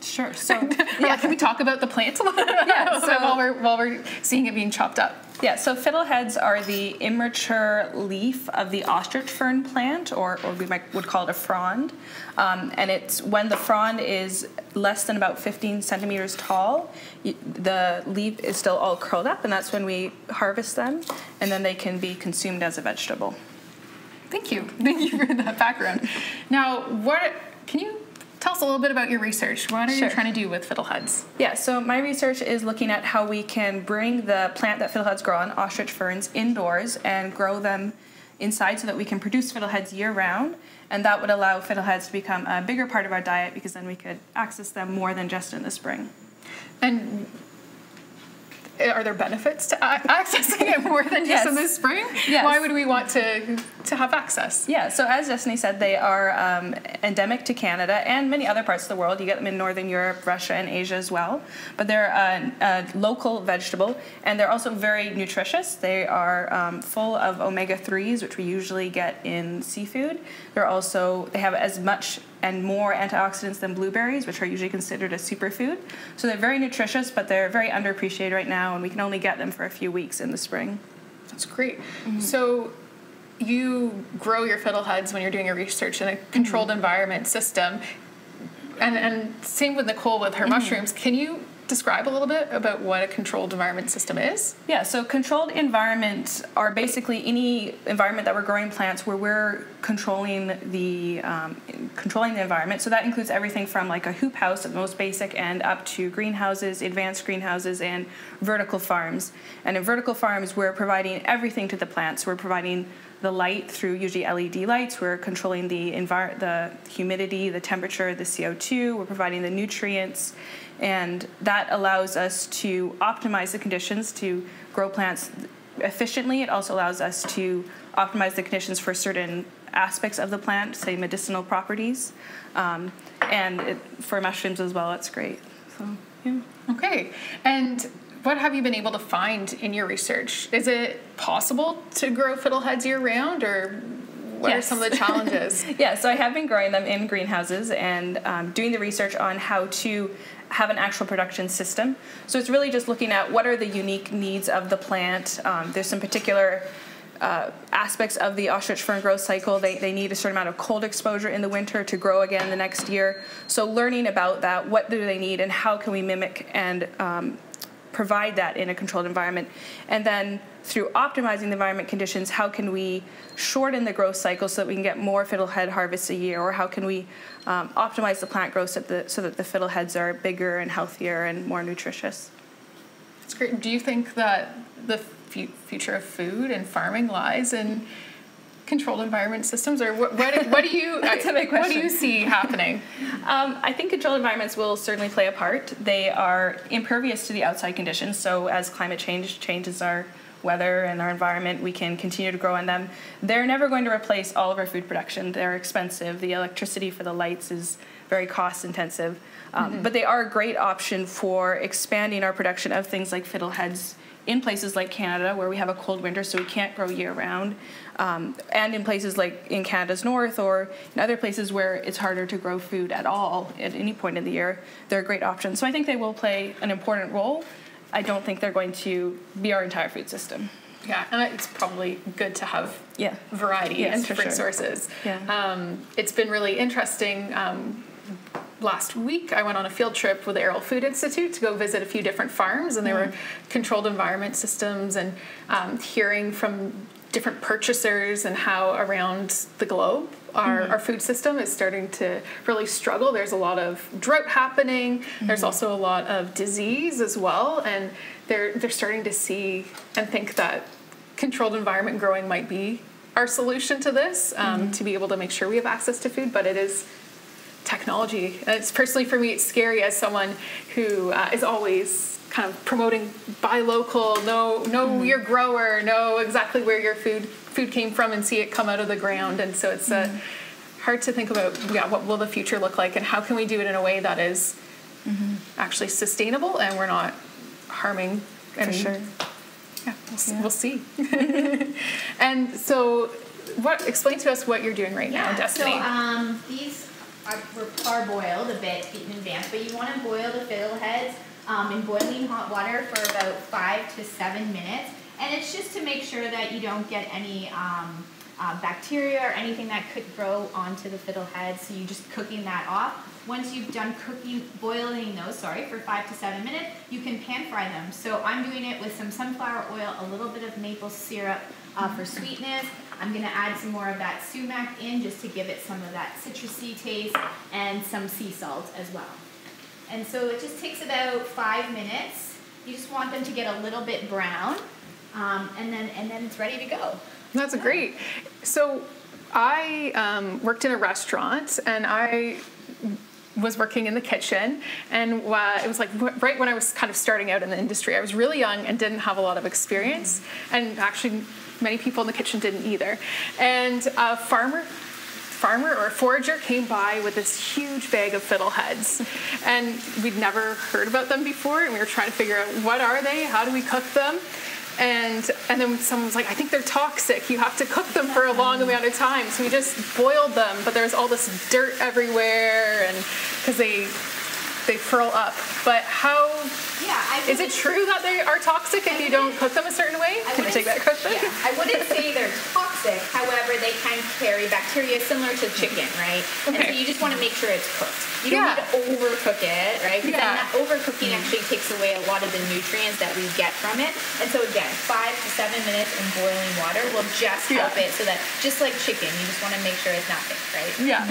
Sure. So, can we talk about the plant a little bit? While we're seeing it being chopped up. Yeah. So fiddleheads are the immature leaf of the ostrich fern plant, or we would call it a frond. And it's when the frond is less than about 15 centimeters tall, the leaf is still all curled up, and that's when we harvest them, and then they can be consumed as a vegetable. Thank you for that background. Now, can you tell us a little bit about your research? What are you trying to do with fiddleheads? Yeah, so my research is looking at how we can bring the plant that fiddleheads grow on, ostrich ferns, indoors and grow them inside so that we can produce fiddleheads year-round. And that would allow fiddleheads to become a bigger part of our diet, because then we could access them more than just in the spring. And are there benefits to accessing it more than just in the spring? Yes. Why would we want to have access? Yeah, so as Destiny said, they are endemic to Canada and many other parts of the world. You get them in Northern Europe, Russia, and Asia as well. But they're a local vegetable, and they're also very nutritious. They are full of omega-3s, which we usually get in seafood. They have as much and more antioxidants than blueberries, which are usually considered a superfood. So they're very nutritious, but they're very underappreciated right now, and we can only get them for a few weeks in the spring. That's great. Mm-hmm. So you grow your fiddleheads when you're doing your research in a controlled environment system, and same with Nykole with her mushrooms. Can you describe a little bit about what a controlled environment system is? Yeah, so controlled environments are basically any environment that we're growing plants where we're controlling the environment. So that includes everything from like a hoop house at the most basic end up to greenhouses, advanced greenhouses, and vertical farms. And in vertical farms, we're providing everything to the plants. We're providing the light through usually LED lights. We're controlling the humidity, the temperature, the CO2. We're providing the nutrients. And that allows us to optimize the conditions to grow plants efficiently. It also allows us to optimize the conditions for certain aspects of the plant, say medicinal properties. For mushrooms as well, it's great. So, yeah. Okay. And what have you been able to find in your research? Is it possible to grow fiddleheads year-round, or what are some of the challenges? Yeah, so I have been growing them in greenhouses and doing the research on how to have an actual production system. So it's really just looking at what are the unique needs of the plant. There's some particular aspects of the ostrich fern growth cycle. They need a certain amount of cold exposure in the winter to grow again the next year. So learning about that, what do they need and how can we mimic and provide that in a controlled environment. And then through optimizing the environment conditions, how can we shorten the growth cycle so that we can get more fiddlehead harvests a year, or how can we optimize the plant growth so that the fiddleheads are bigger and healthier and more nutritious. That's great. Do you think that the future of food and farming lies in controlled environment systems, or what do you That's a big question. What do you see happening? I think controlled environments will certainly play a part. They are impervious to the outside conditions, so as climate change changes our weather and our environment, we can continue to grow in them. They're never going to replace all of our food production. They're expensive. The electricity for the lights is very cost intensive, but they are a great option for expanding our production of things like fiddleheads in places like Canada where we have a cold winter, so we can't grow year round, and in places like in Canada's north or in other places where it's harder to grow food at all at any point in the year, they're a great option. So I think they will play an important role. I don't think they're going to be our entire food system. Yeah, and it's probably good to have variety yes, and different sure. sources. Yeah. It's been really interesting. Last week, I went on a field trip with the Arrell Food Institute to go visit a few different farms, and there were controlled environment systems, and hearing from different purchasers and how around the globe our food system is starting to really struggle. There's a lot of drought happening. There's also a lot of disease as well, and they're starting to see and think that controlled environment growing might be our solution to this, to be able to make sure we have access to food, but it is technology. And it's personally for me, it's scary as someone who is always kind of promoting buy local, know your grower, know exactly where your food came from and see it come out of the ground. And so it's hard to think about what will the future look like and how can we do it in a way that is actually sustainable and we're not harming any. For sure. Yeah, we'll see. And so explain to us what you're doing right now, Destiny. So these are parboiled a bit, beaten in advance, but you want to boil the fiddleheads in boiling hot water for about 5 to 7 minutes. And it's just to make sure that you don't get any bacteria or anything that could grow onto the fiddleheads. So you're just cooking that off. Once you've done boiling those, for 5 to 7 minutes, you can pan fry them. So I'm doing it with some sunflower oil, a little bit of maple syrup for sweetness. I'm going to add some more of that sumac in just to give it some of that citrusy taste and some sea salt as well. And so it just takes about 5 minutes. You just want them to get a little bit brown, and then it's ready to go. That's great. So I worked in a restaurant, and I was working in the kitchen, and it was like right when I was kind of starting out in the industry. I was really young and didn't have a lot of experience, and actually many people in the kitchen didn't either. And a farmer or a forager came by with this huge bag of fiddleheads, and we'd never heard about them before, and we were trying to figure out what are they, how do we cook them. And then someone was like, I think they're toxic. You have to cook them for a long amount of time. So we just boiled them, but there's all this dirt everywhere, and because they furl up. But how is it true that they are toxic if you don't cook them a certain way? Can I take that question? Yeah, I wouldn't say they're toxic. However, they can carry bacteria similar to chicken, right? Okay. And so you just want to make sure it's cooked. You don't need to overcook it, right? Because then that overcooking actually takes away a lot of the nutrients that we get from it. And so again, 5 to 7 minutes in boiling water will just help it, so that just like chicken, you just want to make sure it's not thick, right? Yeah.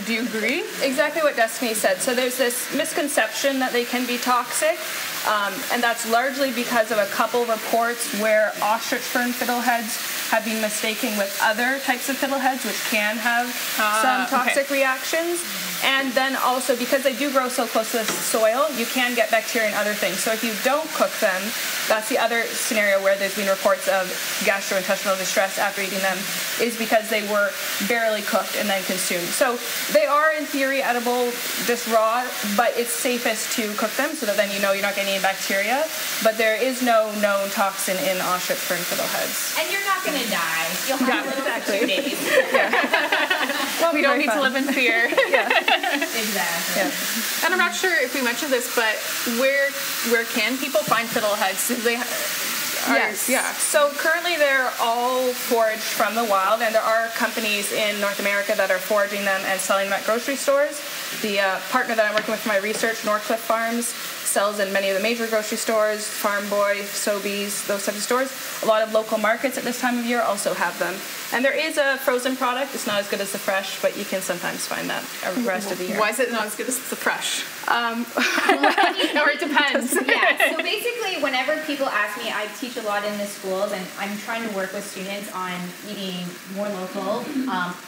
Do you agree? Exactly what Destiny said. So there's this misconception that they can be toxic, and that's largely because of a couple reports where ostrich fern fiddleheads have been mistaken with other types of fiddleheads, which can have some toxic reactions. And then also, because they do grow so close to the soil, you can get bacteria and other things. So if you don't cook them, that's the other scenario where there's been reports of gastrointestinal distress after eating them, is because they were barely cooked and then consumed. So they are, in theory, edible just raw, but it's safest to cook them so that then you know you're not getting any bacteria. But there is no known toxin in ostrich fern fiddleheads. And you're not going to die. You'll have a little for 2 days. Well, we don't need to live in fear. Exactly. Yeah. And I'm not sure if we mentioned this, but where can people find fiddleheads? Do they? Yes. Yeah. So currently they're all foraged from the wild, and there are companies in North America that are foraging them and selling them at grocery stores. The partner that I'm working with for my research, Nykole Farms, sells in many of the major grocery stores, Farm Boy, Sobeys, those types of stores. A lot of local markets at this time of year also have them. And there is a frozen product. It's not as good as the fresh, but you can sometimes find that the rest of the year. Why is it not as good as the fresh? Or it depends. Yeah, so basically whenever people ask me, I teach a lot in the schools, and I'm trying to work with students on eating more local.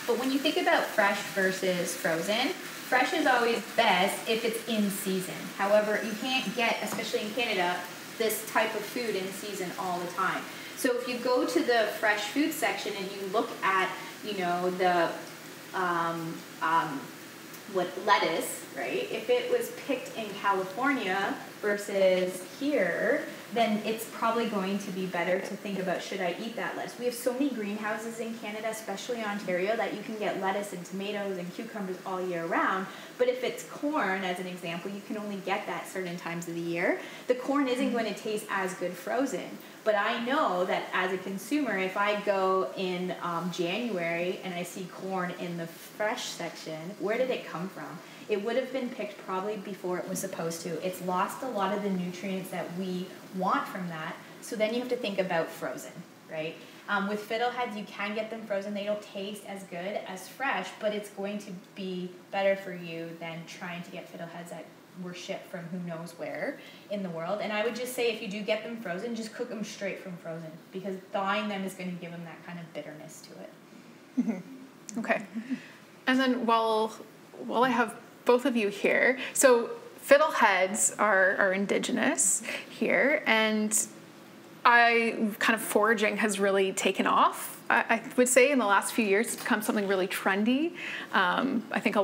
But when you think about fresh versus frozen, fresh is always best if it's in season. However, you can't get, especially in Canada, this type of food in season all the time. So if you go to the fresh food section and you look at, the lettuce, right? If it was picked in California versus here, then it's probably going to be better to think about, should I eat that lettuce? We have so many greenhouses in Canada, especially Ontario, that you can get lettuce and tomatoes and cucumbers all year round. But if it's corn, as an example, you can only get that certain times of the year. The corn isn't going to taste as good frozen. But I know that as a consumer, if I go in January and I see corn in the fresh section, where did it come from? It would have been picked probably before it was supposed to. It's lost a lot of the nutrients that we want from that. So then you have to think about frozen, right? With fiddleheads, you can get them frozen. They don't taste as good as fresh, but it's going to be better for you than trying to get fiddleheads that were shipped from who knows where in the world. And I would just say, if you do get them frozen, just cook them straight from frozen, because thawing them is going to give them that kind of bitterness to it. Mm-hmm. Okay. And then while I have both of you here, so fiddleheads are Indigenous here, and kind of foraging has really taken off. I would say in the last few years, it's become something really trendy. I think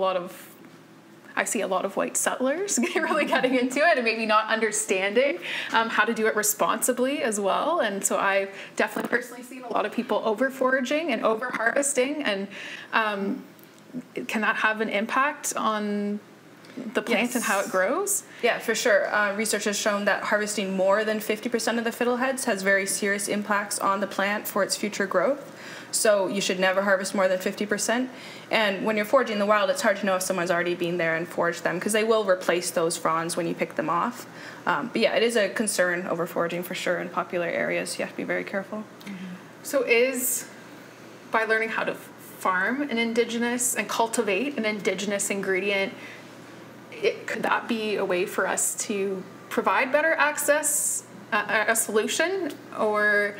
I see a lot of white settlers really getting into it and maybe not understanding how to do it responsibly as well. And so I've definitely personally seen a lot of people over foraging and over harvesting, and can that have an impact on the plant and how it grows? Yeah, for sure. Research has shown that harvesting more than 50% of the fiddleheads has very serious impacts on the plant for its future growth. So you should never harvest more than 50%. And when you're foraging in the wild, it's hard to know if someone's already been there and foraged them, because they will replace those fronds when you pick them off. But yeah, it is a concern over foraging for sure in popular areas. You have to be very careful. Mm-hmm. So by learning how to farm an Indigenous and cultivate an Indigenous ingredient, could that be a way for us to provide better access, a solution? Or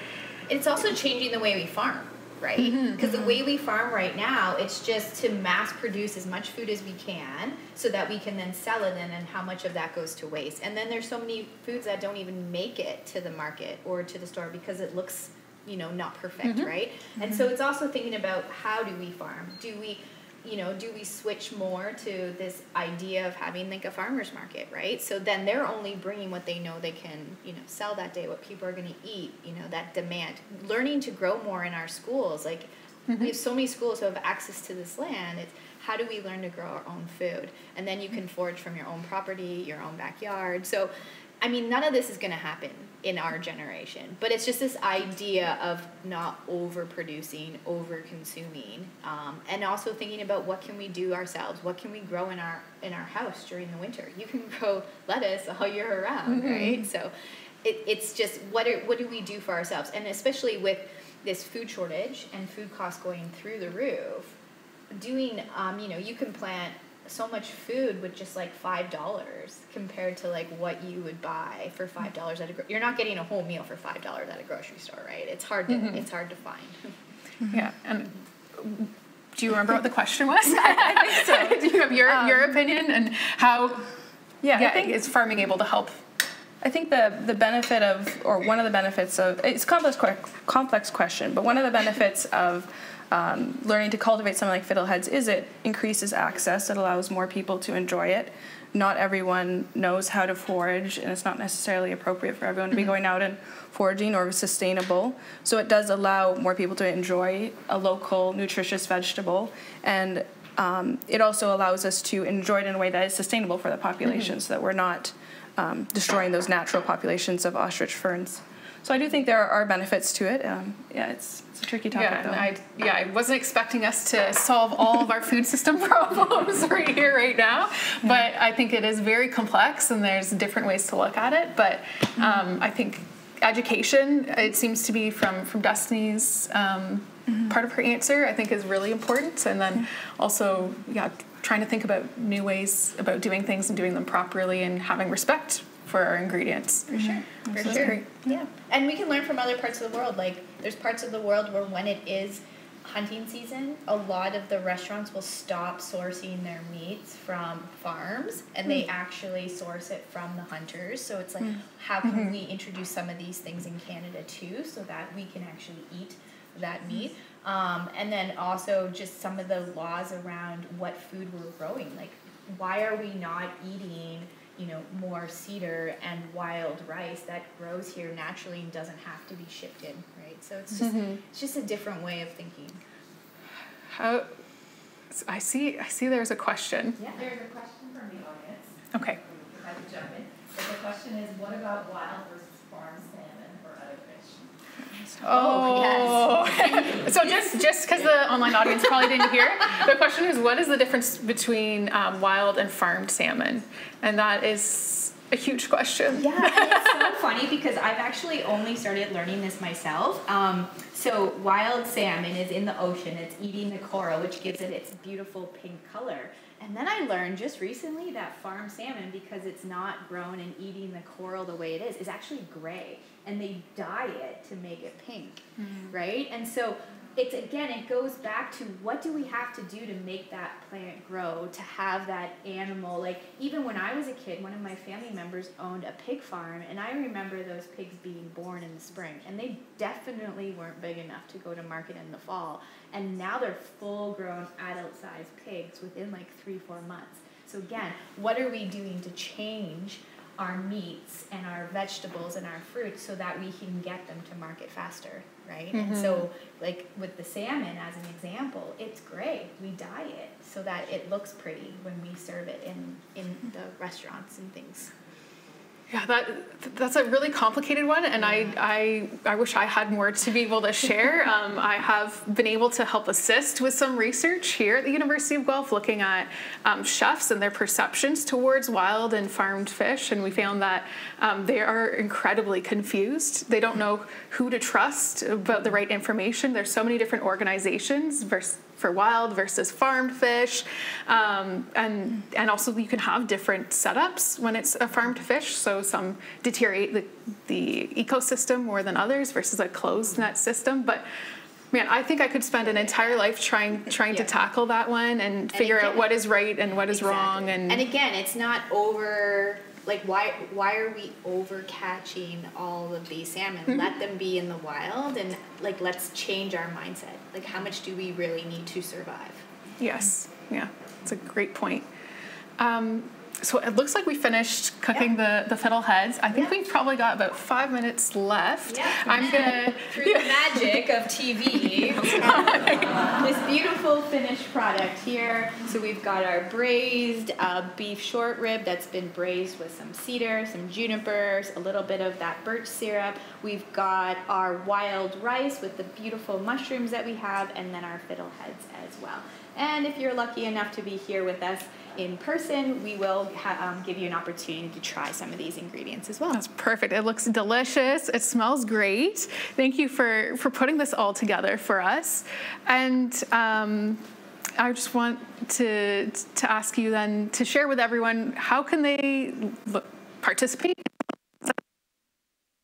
it's also changing the way we farm, right? Because the way we farm right now, it's just to mass produce as much food as we can so that we can then sell it, and how much of that goes to waste. And then there's so many foods that don't even make it to the market or to the store because it looks, not perfect, right? And so it's also thinking about, how do we farm? Do we switch more to this idea of having like a farmer's market, right? So then they're only bringing what they know they can, sell that day, what people are going to eat, that demand. Learning to grow more in our schools, like we have so many schools who have access to this land. It's how do we learn to grow our own food? And then you can forage from your own property, your own backyard. So, none of this is going to happen in our generation, but it's just this idea of not overproducing, over-consuming, and also thinking about what can we do ourselves, what can we grow in our house during the winter. You can grow lettuce all year around, right? So it's just what do we do for ourselves, and especially with this food shortage and food costs going through the roof, doing you can plant so much food with just like $5 compared to like what you would buy for $5 at you're not getting a whole meal for $5 at a grocery store, right? It's hard to find. Yeah. And do you remember what the question was? I think so. Do you have your opinion and how? Yeah, I think, is farming able to help? I think the benefit of, or one of the benefits of, it's a complex question, but one of the benefits of learning to cultivate something like fiddleheads is it increases access. It allows more people to enjoy it. Not everyone knows how to forage, and it's not necessarily appropriate for everyone to be going out and foraging or sustainable. So it does allow more people to enjoy a local, nutritious vegetable, and it also allows us to enjoy it in a way that is sustainable for the population, so that we're not destroying those natural populations of ostrich ferns. So I do think there are benefits to it. It's a tricky topic, though. And I wasn't expecting us to solve all of our food system problems right here, right now. But I think it is very complex, and there's different ways to look at it. But I think education, it seems to be from Destiny's part of her answer, I think is really important. And then also, trying to think about new ways about doing things and doing them properly and having respect for our ingredients. For sure. For sure. Great. Yeah. And we can learn from other parts of the world. Like, there's parts of the world where when it is hunting season, a lot of the restaurants will stop sourcing their meats from farms, and they actually source it from the hunters. So it's like, how can we introduce some of these things in Canada too, so that we can actually eat that meat? And then also just some of the laws around what food we're growing. Like, why are we not eating more cedar and wild rice that grows here naturally and doesn't have to be shipped in, right? So it's just a different way of thinking. I see there's a question. Yeah, there's a question from the audience. Okay. If I could jump in. But the question is, what about wild versus farm salmon or other fish? Oh, yes. So just because the online audience probably didn't hear, the question is, what is the difference between wild and farmed salmon? And that is a huge question. Yeah, and it's so funny because I've actually only started learning this myself. So wild salmon is in the ocean. It's eating the coral, which gives it its beautiful pink color. And then I learned just recently that farm salmon, because it's not grown and eating the coral the way it is actually gray. And they dye it to make it pink, right? And so it goes back to, what do we have to do to make that plant grow, to have that animal? Like, even when I was a kid, one of my family members owned a pig farm, and I remember those pigs being born in the spring, and they definitely weren't big enough to go to market in the fall. And now they're full-grown, adult-sized pigs within like 3-4 months. So again, what are we doing to change our meats and our vegetables and our fruits so that we can get them to market faster, right? And so, like with the salmon as an example, it's gray. We dye it so that it looks pretty when we serve it in the restaurants and things. Yeah, that's a really complicated one, and I wish I had more to be able to share. I have been able to help assist with some research here at the University of Guelph, looking at chefs and their perceptions towards wild and farmed fish, and we found that they are incredibly confused. They don't know who to trust about the right information. There's so many different organizations for wild versus farmed fish, and also you can have different setups when it's a farmed fish. So some deteriorate the ecosystem more than others versus a closed net system. But man, I think I could spend an entire life trying to tackle that one and figure out what is right and what is wrong. And again, it's not over. Like, why are we over catching all of these salmon? Let them be in the wild, and like, let's change our mindset. Like, how much do we really need to survive? Yes, yeah, it's a great point. So it looks like we finised cooking the fiddleheads. I think we've probably got about 5 minutes left. Yeah. I'm gonna through the magic of TV, this beautiful finished product here. So we've got our braised beef short rib that's been braised with some cedar, some junipers, a little bit of that birch syrup. We've got our wild rice with the beautiful mushrooms that we have, and then our fiddleheads as well. And if you're lucky enough to be here with us in person, we will give you an opportunity to try some of these ingredients as well. That's perfect. It looks delicious. It smells great. Thank you for putting this all together for us. And I just want to ask you then to share with everyone, how can they participate?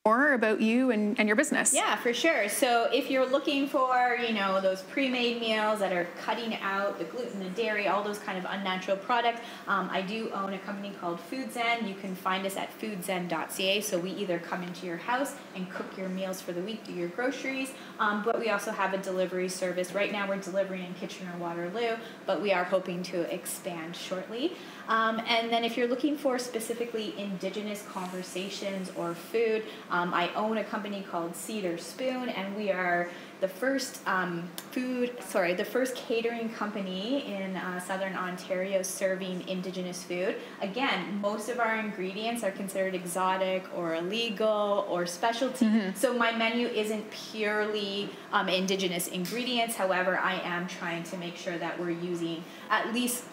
More about you and your business. Yeah, for sure. So if you're looking for, those pre-made meals that are cutting out the gluten, the dairy, all those kind of unnatural products, I do own a company called Food Zen. You can find us at foodzen.ca. So we either come into your house and cook your meals for the week, do your groceries, but we also have a delivery service. Right now we're delivering in Kitchener-Waterloo, but we are hoping to expand shortly. And then if you're looking for specifically Indigenous conversations or food, I own a company called Cedar Spoon, and we are the first the first catering company in Southern Ontario serving Indigenous food. Again, most of our ingredients are considered exotic or illegal or specialty, so my menu isn't purely Indigenous ingredients. However, I am trying to make sure that we're using at least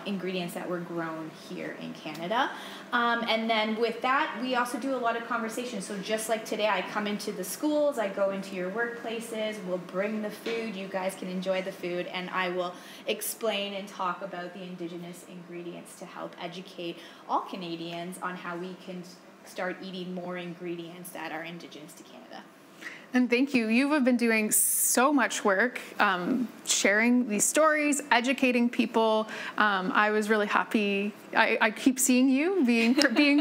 ingredients that were grown here in Canada. And then with that, we also do a lot of conversations. So just like today, I come into the schools, I go into your workplaces, we'll bring the food, you guys can enjoy the food, and I will explain and talk about the Indigenous ingredients to help educate all Canadians on how we can start eating more ingredients that are Indigenous to Canada. And thank you. You have been doing so much work sharing these stories, educating people. I was really happy. I keep seeing you being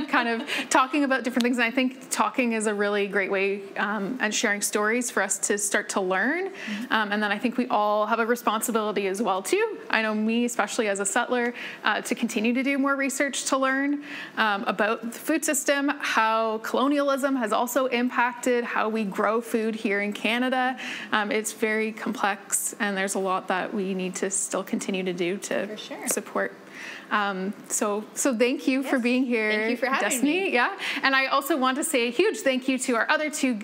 kind of talking about different things. And I think talking is a really great way and sharing stories for us to start to learn. And then I think we all have a responsibility as well, too. I know me, especially as a settler, to continue to do more research to learn about the food system, how colonialism has also impacted how we grow food here in Canada. It's very complex, and there's a lot that we need to still continue to do to support. So thank you for being here. Thank you for having Destiny. me. Yeah, and I also want to say a huge thank you to our other two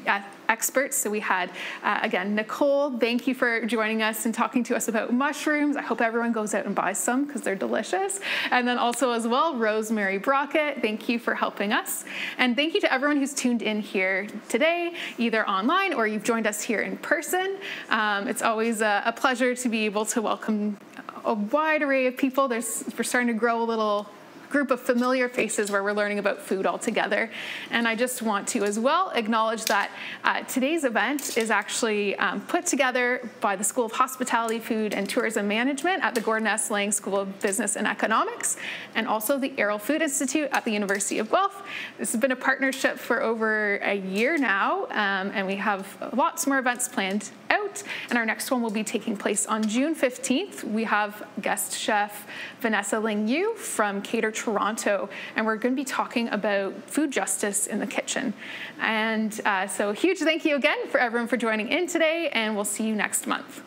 experts. So we had, again, Nykole, thank you for joining us and talking to us about mushrooms. I hope everyone goes out and buys some because they're delicious. And then also as well, Rosemary Brockett, thank you for helping us. And thank you to everyone who's tuned in here today, either online or you've joined us here in person. It's always a pleasure to be able to welcome a wide array of people. We're starting to grow a little group of familiar faces where we're learning about food all together. And I just want to as well acknowledge that today's event is actually put together by the School of Hospitality, Food and Tourism Management at the Gordon S. Lang School of Business and Economics, and also the Arrell Food Institute at the University of Guelph. This has been a partnership for over a year now, and we have lots more events planned out. And our next one will be taking place on June 15th. We have guest chef Vanessa Ling Yu from Cater Toronto, and we're going to be talking about food justice in the kitchen. And so huge thank you again for everyone for joining in today, and we'll see you next month.